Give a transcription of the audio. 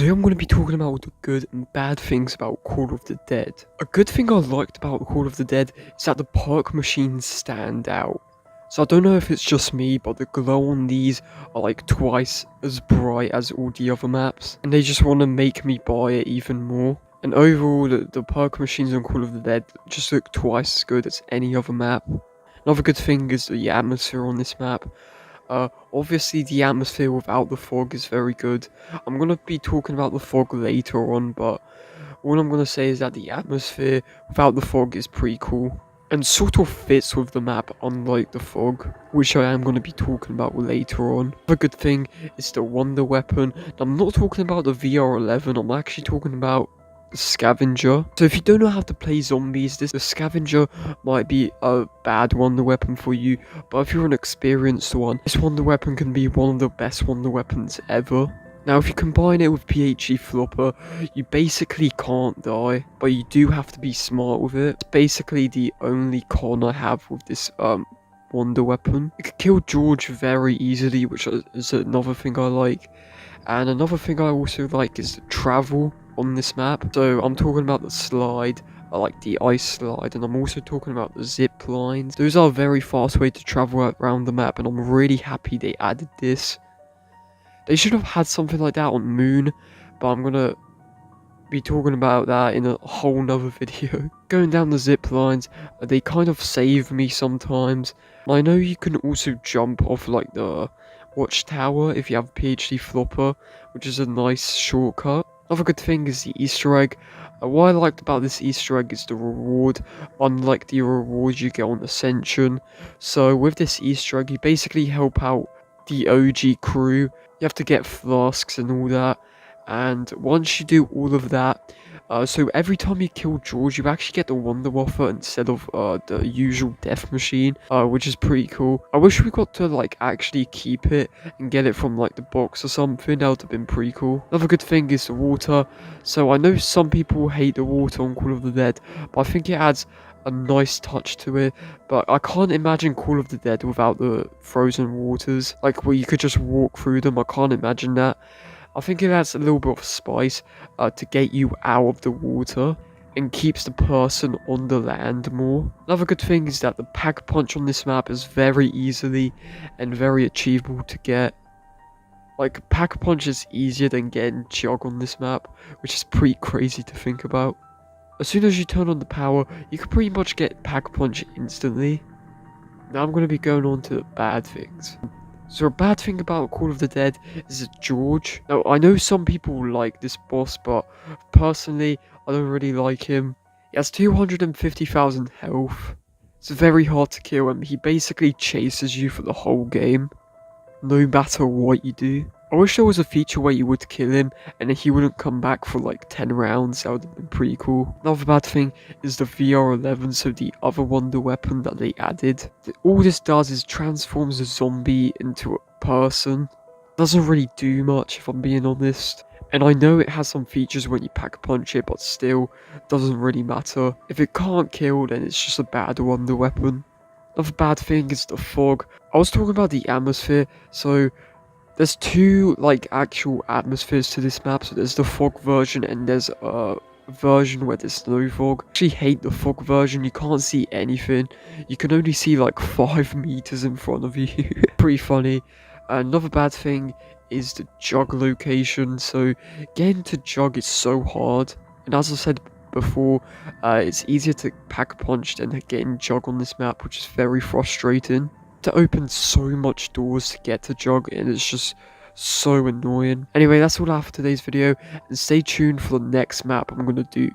Today I'm going to be talking about the good and bad things about Call of the Dead. A good thing I liked about Call of the Dead is that the perk machines stand out. So I don't know if it's just me, but the glow on these are like twice as bright as all the other maps, and they just want to make me buy it even more. And overall, the perk machines on Call of the Dead just look twice as good as any other map. Another good thing is the atmosphere on this map. Obviously the atmosphere without the fog is very good. I'm going to be talking about the fog later on, but all I'm going to say is that the atmosphere without the fog is pretty cool. And sort of fits with the map, unlike the fog, which I am going to be talking about later on. The good thing is the wonder weapon. Now, I'm not talking about the VR11, I'm actually talking about the scavenger. So if you don't know how to play zombies, the scavenger might be a bad wonder weapon for you, but if you're an experienced one, this wonder weapon can be one of the best wonder weapons ever. Now if you combine it with PhD Flopper, you basically can't die, but you do have to be smart with it. It's basically the only con I have with this wonder weapon. You can kill George very easily, which is another thing I like. And another thing I also like is the travel on this map. So I'm talking about the slide, I like the ice slide, and I'm also talking about the zip lines. Those are a very fast way to travel around the map, and I'm really happy they added this. They should have had something like that on Moon, but I'm gonna be talking about that in a whole nother video. Going down the zip lines, they kind of save me sometimes. I know you can also jump off like the watchtower if you have PhD Flopper, which is a nice shortcut. Another good thing is the Easter egg. What I liked about this Easter egg is the reward, unlike the rewards you get on Ascension. So with this Easter egg, you basically help out the OG crew. You have to get flasks and all that. And once you do all of that, so every time you kill George, you actually get the Wonder Waffle instead of the usual death machine, which is pretty cool. I wish we got to like actually keep it and get it from like the box or something. That would have been pretty cool. Another good thing is the water. So I know some people hate the water on Call of the Dead, but I think it adds a nice touch to it. But I can't imagine Call of the Dead without the frozen waters, like where you could just walk through them. I can't imagine that. I think it adds a little bit of spice to get you out of the water and keeps the person on the land more. Another good thing is that the pack punch on this map is very easily and very achievable to get. Like, pack punch is easier than getting Chug on this map, which is pretty crazy to think about. As soon as you turn on the power, you can pretty much get pack punch instantly. Now I'm going to be going on to the bad things. So a bad thing about Call of the Dead is George. Now, I know some people like this boss, but personally, I don't really like him. He has 250,000 health. It's very hard to kill him. He basically chases you for the whole game, no matter what you do. I wish there was a feature where you would kill him and he wouldn't come back for like 10 rounds. That would have been pretty cool. Another bad thing is the VR11, so the other wonder weapon that they added. All this does is transforms a zombie into a person. Doesn't really do much if I'm being honest. And I know it has some features when you pack punch it, but still doesn't really matter. If it can't kill, then it's just a bad wonder weapon. Another bad thing is the fog. I was talking about the atmosphere, so there's two like actual atmospheres to this map. So there's the fog version and there's a version where there's no fog. I actually hate the fog version. You can't see anything. You can only see like 5 meters in front of you. Pretty funny. Another bad thing is the jug location. So getting to jug is so hard. And as I said before, it's easier to pack punch than getting jug on this map, which is very frustrating. To open so much doors to get to jug, and it's just so annoying. Anyway, that's all I have for today's video, and stay tuned for the next map I'm gonna do.